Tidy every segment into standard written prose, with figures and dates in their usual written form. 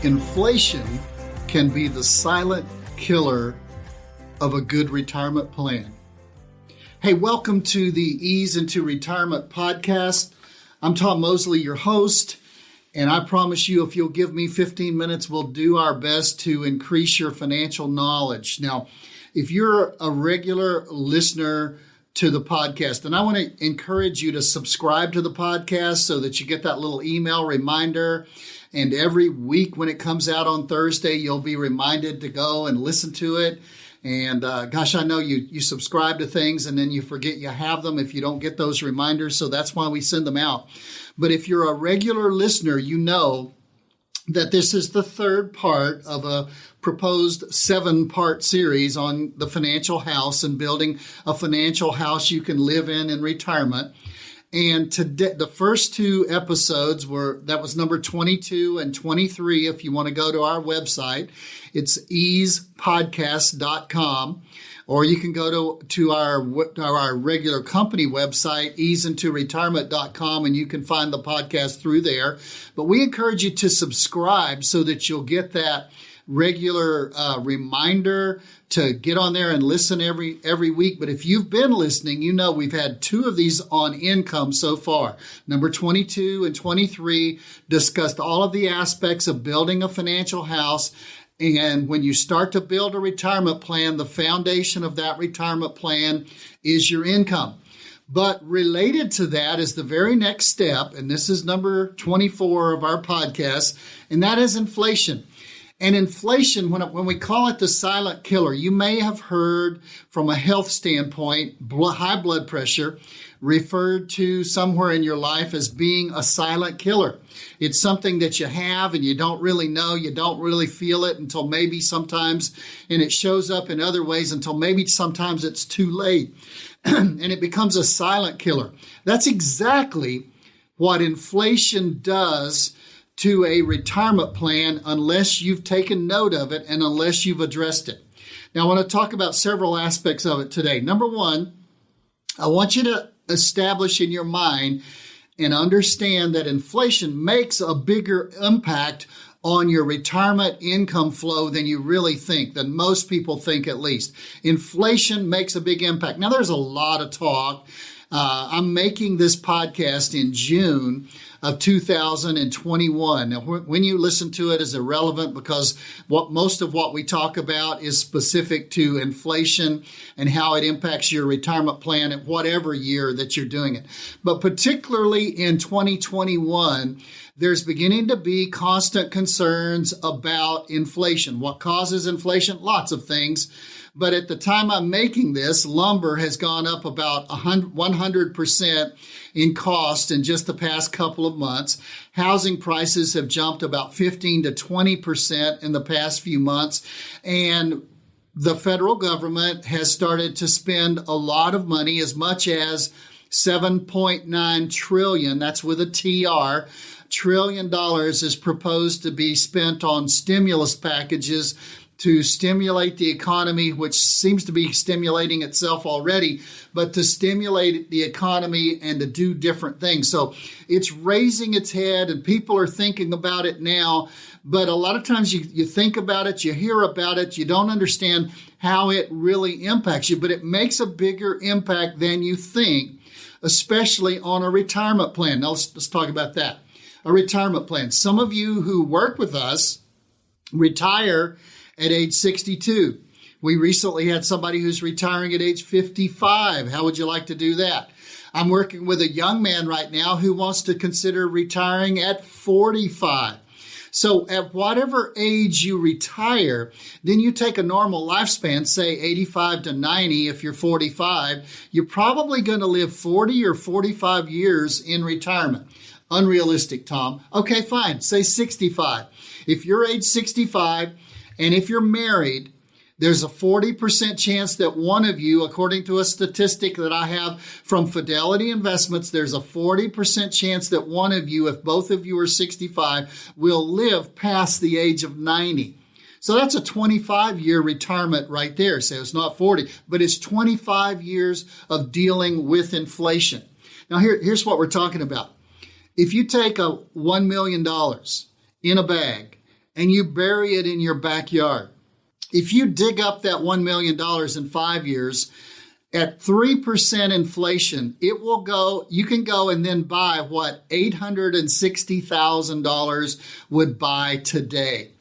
Inflation can be the silent killer of a good retirement plan. Hey, welcome to the Ease into Retirement podcast. I'm Tom Mosley, your host, and I promise you if you'll give me 15 minutes, we'll do our best to increase your financial knowledge. Now, if you're a regular listener to the podcast, and I want to encourage you to subscribe to the podcast so that you get that little email reminder. And every week when it comes out on Thursday, you'll be reminded to go and listen to it. And I know you subscribe to things and then you forget you have them if you don't get those reminders. So that's why we send them out. But if you're a regular listener, you know that this is the third part of a proposed 7-part series on the financial house and building a financial house you can live in retirement. And today, the first two episodes that was number 22 and 23. If you want to go to our website, it's easepodcast.com, or you can go to our regular company website, easeintoretirement.com, and you can find the podcast through there. But we encourage you to subscribe so that you'll get that regular reminder to get on there and listen every week. But if you've been listening, you know we've had 2 of these on income so far. Number 22 and 23 discussed all of the aspects of building a financial house. And when you start to build a retirement plan, the foundation of that retirement plan is your income. But related to that is the very next step, and this is number 24 of our podcast, and that is inflation. And inflation, when we call it the silent killer, you may have heard from a health standpoint, high blood pressure referred to somewhere in your life as being a silent killer. It's something that you have and you don't really know, you don't really feel it until maybe sometimes, and it shows up in other ways until maybe sometimes it's too late and it becomes a silent killer. That's exactly what inflation does to a retirement plan unless you've taken note of it and unless you've addressed it. Now, I want to talk about several aspects of it today. Number one, I want you to establish in your mind and understand that inflation makes a bigger impact on your retirement income flow than you really think, than most people think at least. Inflation makes a big impact. Now, there's a lot of talk. I'm making this podcast in June of 2021. Now, when you listen to it is irrelevant because most of what we talk about is specific to inflation and how it impacts your retirement plan at whatever year that you're doing it. But particularly in 2021, there's beginning to be constant concerns about inflation. What causes inflation? Lots of things. But at the time I'm making this, lumber has gone up about 100% in cost in just the past couple of months. Housing prices have jumped about 15 to 20% in the past few months. And the federal government has started to spend a lot of money, as much as $7.9 trillion, that's with a TR, trillion dollars is proposed to be spent on stimulus packages to stimulate the economy, which seems to be stimulating itself already, but to stimulate the economy and to do different things. So it's raising its head and people are thinking about it now. But a lot of times you think about it, you hear about it, you don't understand how it really impacts you, but it makes a bigger impact than you think, especially on a retirement plan. Now let's talk about that. A retirement plan. Some of you who work with us retire at age 62. We recently had somebody who's retiring at age 55. How would you like to do that? I'm working with a young man right now who wants to consider retiring at 45. So at whatever age you retire, then you take a normal lifespan, say 85 to 90 if you're 45, you're probably going to live 40 or 45 years in retirement. Unrealistic, Tom. Okay, fine. Say 65. If you're age 65, and if you're married, there's a 40% chance that one of you, according to a statistic that I have from Fidelity Investments, there's a 40% chance that one of you, if both of you are 65, will live past the age of 90. So that's a 25-year retirement right there. So it's not 40, but it's 25 years of dealing with inflation. Now, here's what we're talking about. If you take a $1 million in a bag and you bury it in your backyard. If you dig up that $1 million in 5 years at 3% inflation, you can go and then buy what $860,000 would buy today.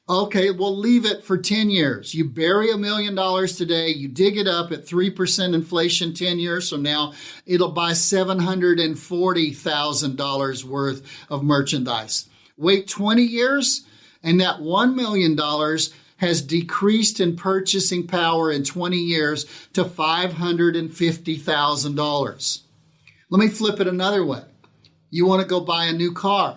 Okay, we'll leave it for 10 years. You bury $1 million today, you dig it up at 3% inflation 10 years from now, it'll buy $740,000 worth of merchandise. Wait 20 years, and that $1 million has decreased in purchasing power in 20 years to $550,000. Let me flip it another way. You want to go buy a new car.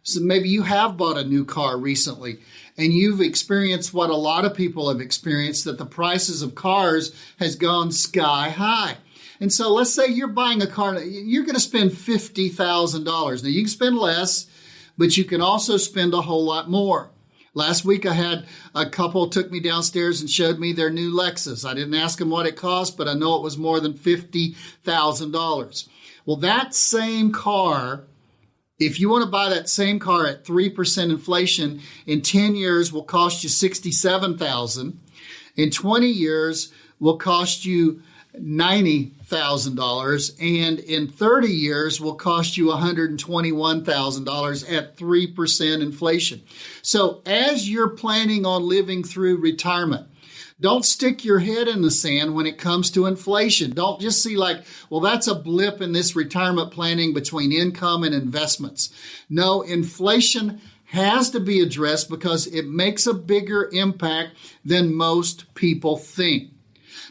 So maybe you have bought a new car recently, and you've experienced what a lot of people have experienced, that the prices of cars has gone sky high. And so let's say you're buying a car, you're going to spend $50,000. Now you can spend less, but you can also spend a whole lot more. Last week I had a couple took me downstairs and showed me their new Lexus. I didn't ask them what it cost, but I know it was more than $50,000. Well, that same car, if you want to buy that same car at 3% inflation, in 10 years will cost you $67,000. In 20 years will cost you $90,000. And in 30 years will cost you $121,000 at 3% inflation. So as you're planning on living through retirement, don't stick your head in the sand when it comes to inflation. Don't just see like, well, that's a blip in this retirement planning between income and investments. No, inflation has to be addressed because it makes a bigger impact than most people think.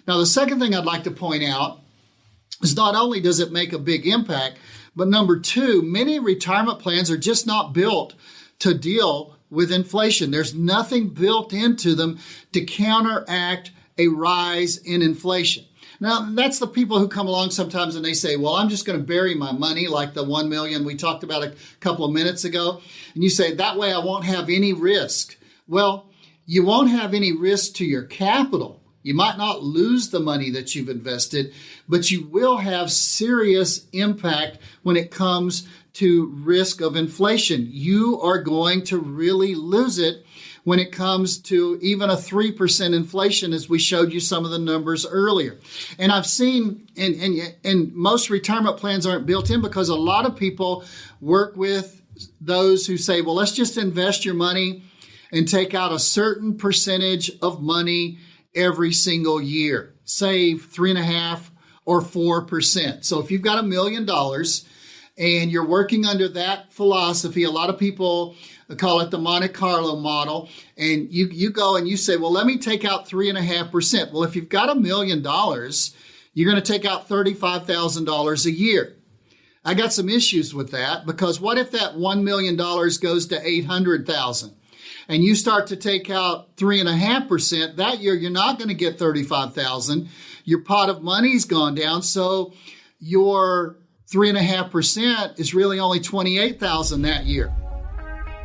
Now, the second thing I'd like to point out is not only does it make a big impact, but number two, many retirement plans are just not built to deal with inflation. There's nothing built into them to counteract a rise in inflation. Now, that's the people who come along sometimes and they say, well, I'm just going to bury my money like the 1 million we talked about a couple of minutes ago. And you say, that way I won't have any risk. Well, you won't have any risk to your capital. You might not lose the money that you've invested, but you will have serious impact when it comes to risk of inflation. You are going to really lose it when it comes to even a 3% inflation, as we showed you some of the numbers earlier. And I've seen, and most retirement plans aren't built in because a lot of people work with those who say, well, let's just invest your money and take out a certain percentage of money every single year. Save 3.5% or 4%. So if you've got $1 million and you're working under that philosophy, a lot of people call it the Monte Carlo model, and you go and you say, well, let me take out 3.5%. Well, if you've got $1 million, you're going to take out $35,000 a year. I got some issues with that, because what if that $1 million goes to $800,000? And you start to take out 3.5%, that year you're not going to get $35,000. Your pot of money's gone down, so your 3.5% is really only $28,000 that year.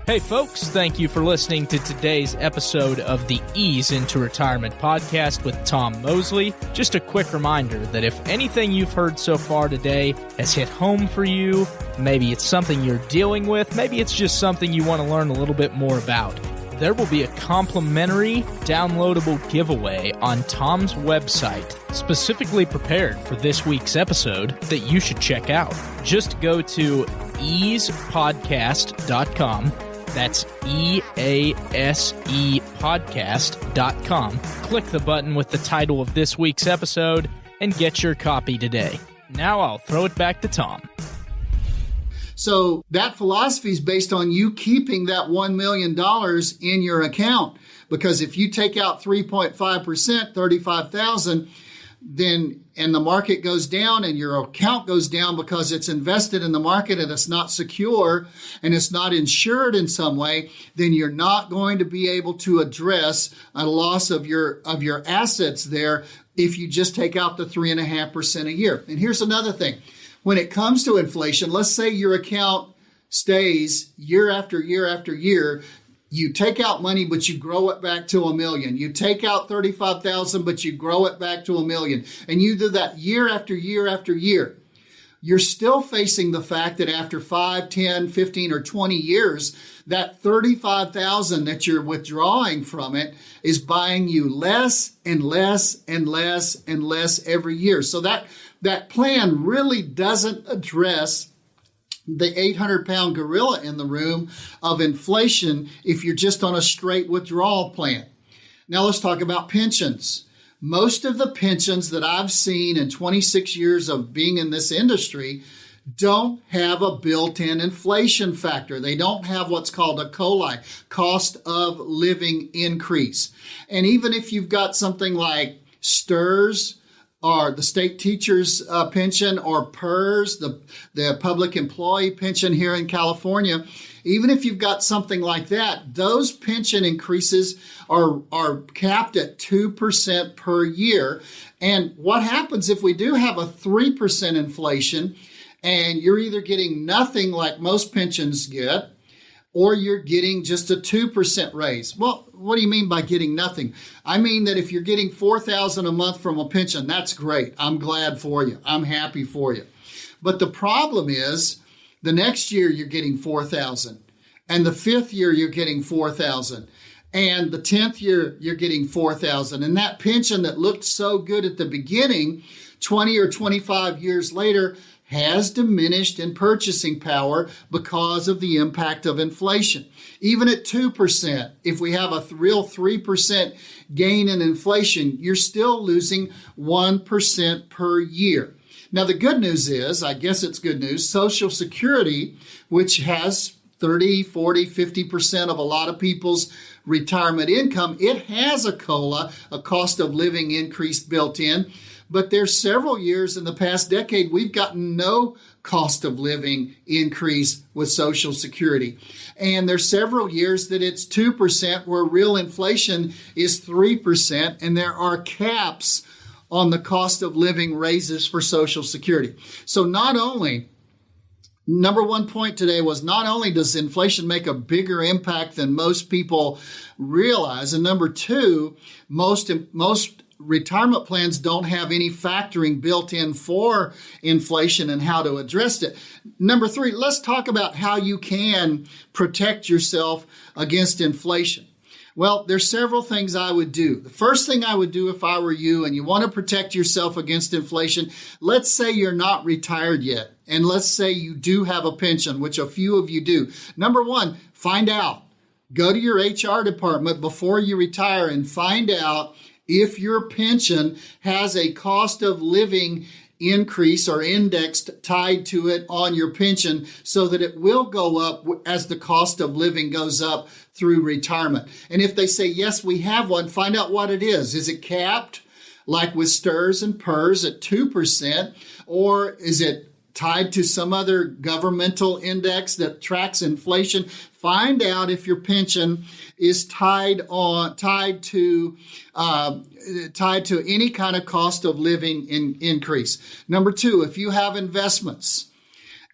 Hey folks, thank you for listening to today's episode of the Ease into Retirement podcast with Tom Mosley. Just a quick reminder that if anything you've heard so far today has hit home for you, maybe it's something you're dealing with, maybe it's just something you want to learn a little bit more about, there will be a complimentary downloadable giveaway on Tom's website, specifically prepared for this week's episode, that you should check out. Just go to easepodcast.com. That's EASE podcast.com. Click the button with the title of this week's episode and get your copy today. Now I'll throw it back to Tom. So that philosophy is based on you keeping that $1 million in your account. Because if you take out 3.5%, $35,000, then, and the market goes down and your account goes down because it's invested in the market and it's not secure and it's not insured in some way, then you're not going to be able to address a loss of your assets there if you just take out the 3.5% a year. And here's another thing. When it comes to inflation, let's say your account stays year after year after year. You take out money, but you grow it back to $1 million. You take out $35,000, but you grow it back to $1 million. And you do that year after year after year. you're still facing the fact that after 5, 10, 15, or 20 years, that $35,000 that you're withdrawing from it is buying you less and less and less and less every year. So that plan really doesn't address the 800-pound gorilla in the room of inflation if you're just on a straight withdrawal plan. Now let's talk about pensions. Most of the pensions that I've seen in 26 years of being in this industry don't have a built-in inflation factor. They don't have what's called a COLI, cost of living increase. And even if you've got something like STRS, or the state teacher's pension, or PERS, the public employee pension here in California, even if you've got something like that, those pension increases are capped at 2% per year. And what happens if we do have a 3% inflation and you're either getting nothing like most pensions get, or you're getting just a 2% raise? Well, what do you mean by getting nothing? I mean that if you're getting $4,000 a month from a pension, that's great. I'm glad for you. I'm happy for you. But the problem is the next year you're getting $4,000, and the 5th year you're getting $4,000, and the 10th year you're getting $4,000. And that pension that looked so good at the beginning, 20 or 25 years later, has diminished in purchasing power because of the impact of inflation. Even at 2%, if we have a real 3% gain in inflation, you're still losing 1% per year. Now, the good news is, I guess it's good news, Social Security, which has 30, 40, 50% of a lot of people's retirement income, it has a COLA, a cost of living increase built in. But there's several years in the past decade, we've gotten no cost of living increase with Social Security. And there's several years that it's 2% where real inflation is 3%. And there are caps on the cost of living raises for Social Security. So number one point today was not only does inflation make a bigger impact than most people realize, and number two, most retirement plans don't have any factoring built in for inflation and how to address it. Number three, let's talk about how you can protect yourself against inflation. Well, there's several things I would do. The first thing I would do if I were you and you want to protect yourself against inflation, let's say you're not retired yet, and let's say you do have a pension, which a few of you do. Number one, find out. Go to your HR department before you retire and find out if your pension has a cost of living increase or indexed tied to it on your pension so that it will go up as the cost of living goes up through retirement. And if they say, yes, we have one, find out what it is. Is it capped like with STRS and PERS at 2%, or is it tied to some other governmental index that tracks inflation? Find out if your pension is tied to any kind of cost of living increase. Number two, if you have investments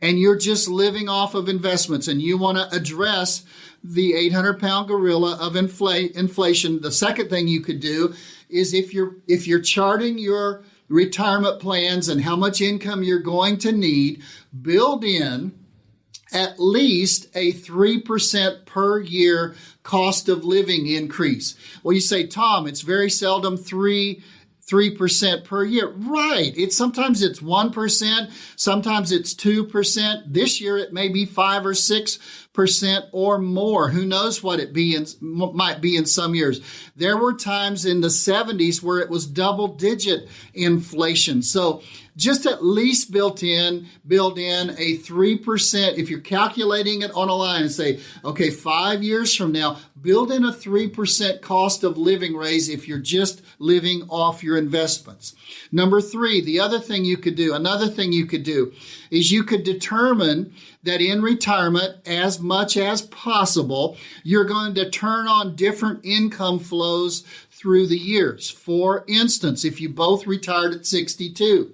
and you're just living off of investments and you want to address the 800-pound gorilla of inflation, the second thing you could do is if you're charting your retirement plans and how much income you're going to need, build in at least a 3% per year cost of living increase. Well, you say, Tom, it's very seldom 3% per year. Right. Sometimes it's 1%. Sometimes it's 2%. This year it may be 5 or 6% or more. Who knows what it might be in some years. There were times in the 70s where it was double-digit inflation. So just at least build in a 3%. If you're calculating it on a line and say, okay, 5 years from now, build in a 3% cost of living raise if you're just living off your investments. Number three, another thing you could do is you could determine that in retirement, as much as possible, you're going to turn on different income flows through the years. For instance, if you both retired at 62,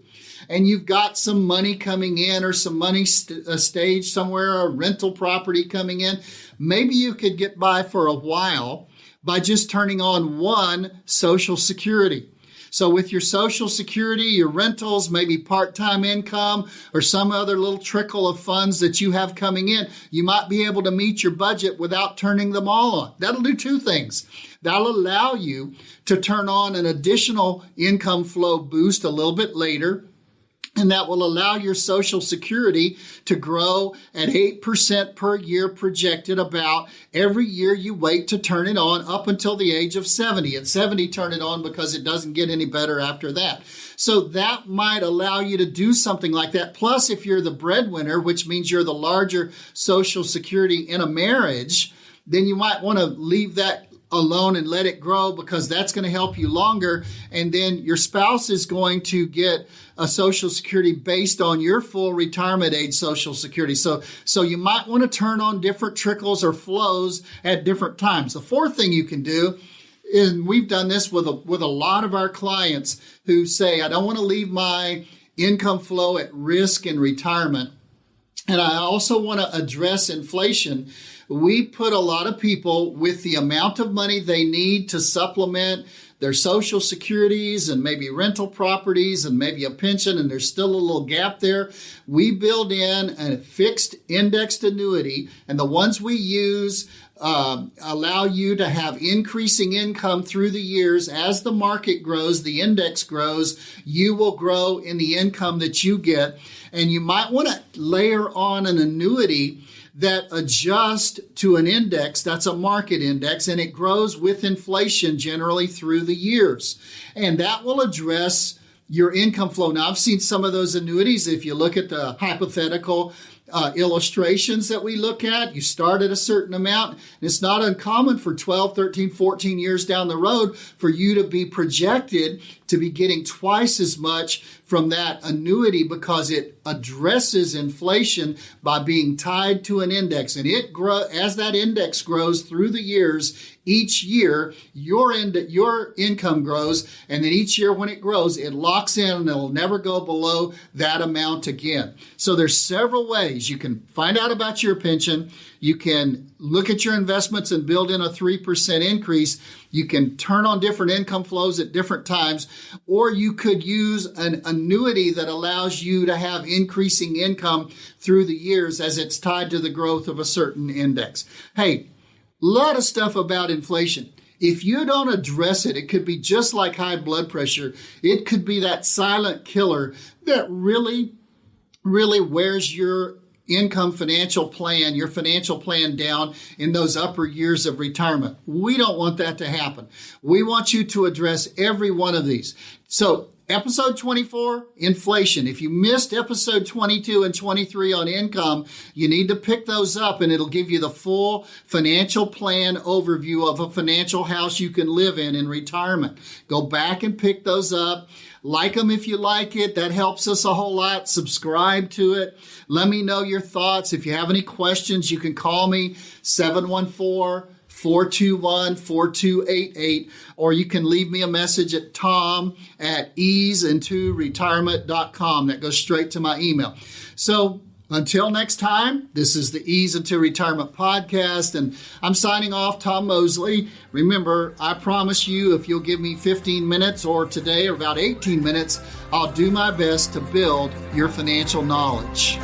and you've got some money coming in or some money staged somewhere, a rental property coming in, maybe you could get by for a while by just turning on one Social Security. So with your Social Security, your rentals, maybe part-time income, or some other little trickle of funds that you have coming in, you might be able to meet your budget without turning them all on. That'll do two things. That'll allow you to turn on an additional income flow boost a little bit later, and that will allow your Social Security to grow at 8% per year projected about every year you wait to turn it on up until the age of 70. At 70, turn it on because it doesn't get any better after that. So that might allow you to do something like that. Plus, if you're the breadwinner, which means you're the larger Social Security in a marriage, then you might want to leave that alone and let it grow because that's going to help you longer. And then your spouse is going to get a Social Security based on your full retirement age Social Security. So you might want to turn on different trickles or flows at different times. The fourth thing you can do, and we've done this with a lot of our clients who say, I don't want to leave my income flow at risk in retirement. And I also want to address inflation. We put a lot of people with the amount of money they need to supplement their Social Securities and maybe rental properties and maybe a pension, and there's still a little gap there. We build in a fixed indexed annuity, and the ones we use allow you to have increasing income through the years. As the market grows, the index grows, you will grow in the income that you get. And you might want to layer on an annuity that adjusts to an index that's a market index, and it grows with inflation generally through the years. And that will address your income flow. Now, I've seen some of those annuities. If you look at the hypothetical illustrations that we look at, you start at a certain amount, and it's not uncommon for 12, 13, 14 years down the road for you to be projected to be getting twice as much from that annuity because it addresses inflation by being tied to an index. And it as that index grows through the years, each year your income grows, and then each year when it grows, it locks in and it'll never go below that amount again. So there's several ways you can find out about your pension. You can look at your investments and build in a 3% increase. You can turn on different income flows at different times, or you could use an annuity that allows you to have increasing income through the years as it's tied to the growth of a certain index. Hey, a lot of stuff about inflation. If you don't address it, it could be just like high blood pressure. It could be that silent killer that really wears your financial plan down in those upper years of retirement. We don't want that to happen. We want you to address every one of these. So episode 24, inflation. If you missed episode 22 and 23 on income, you need to pick those up, and it'll give you the full financial plan overview of a financial house you can live in retirement. Go back and pick those up. Like them if you like it. That helps us a whole lot. Subscribe to it. Let me know your thoughts. If you have any questions, you can call me 714-421-4288, or you can leave me a message at tom@easeintoretirement.com. That goes straight to my email. So until next time, this is the Ease Into Retirement podcast, and I'm signing off, Tom Mosley. Remember, I promise you, if you'll give me 15 minutes or today or about 18 minutes, I'll do my best to build your financial knowledge.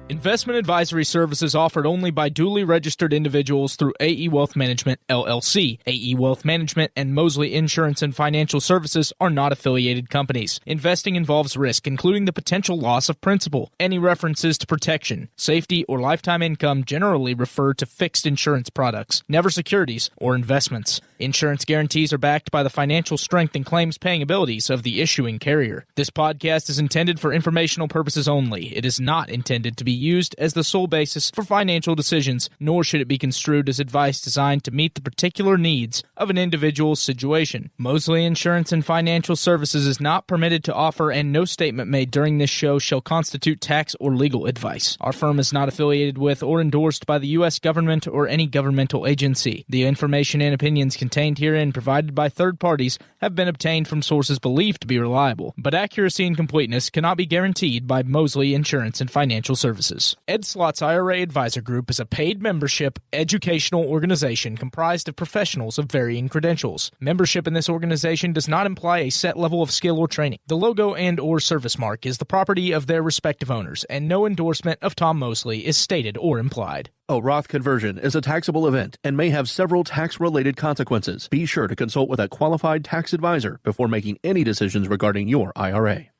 Investment advisory services offered only by duly registered individuals through AE Wealth Management, LLC. AE Wealth Management and Mosley Insurance and Financial Services are not affiliated companies. Investing involves risk, including the potential loss of principal. Any references to protection, safety, or lifetime income generally refer to fixed insurance products, never securities or investments. Insurance guarantees are backed by the financial strength and claims-paying abilities of the issuing carrier. This podcast is intended for informational purposes only. It is not intended to be used as the sole basis for financial decisions, nor should it be construed as advice designed to meet the particular needs of an individual's situation. Mosley Insurance and Financial Services is not permitted to offer, and no statement made during this show shall constitute tax or legal advice. Our firm is not affiliated with or endorsed by the U.S. government or any governmental agency. The information and opinions contained contained herein provided by third parties have been obtained from sources believed to be reliable, but accuracy and completeness cannot be guaranteed by Mosley Insurance and Financial Services. Ed Slott's IRA Advisor Group is a paid membership educational organization comprised of professionals of varying credentials. Membership in this organization does not imply a set level of skill or training. The logo and or service mark is the property of their respective owners, and no endorsement of Tom Mosley is stated or implied. A Roth conversion is a taxable event and may have several tax-related consequences. Be sure to consult with a qualified tax advisor before making any decisions regarding your IRA.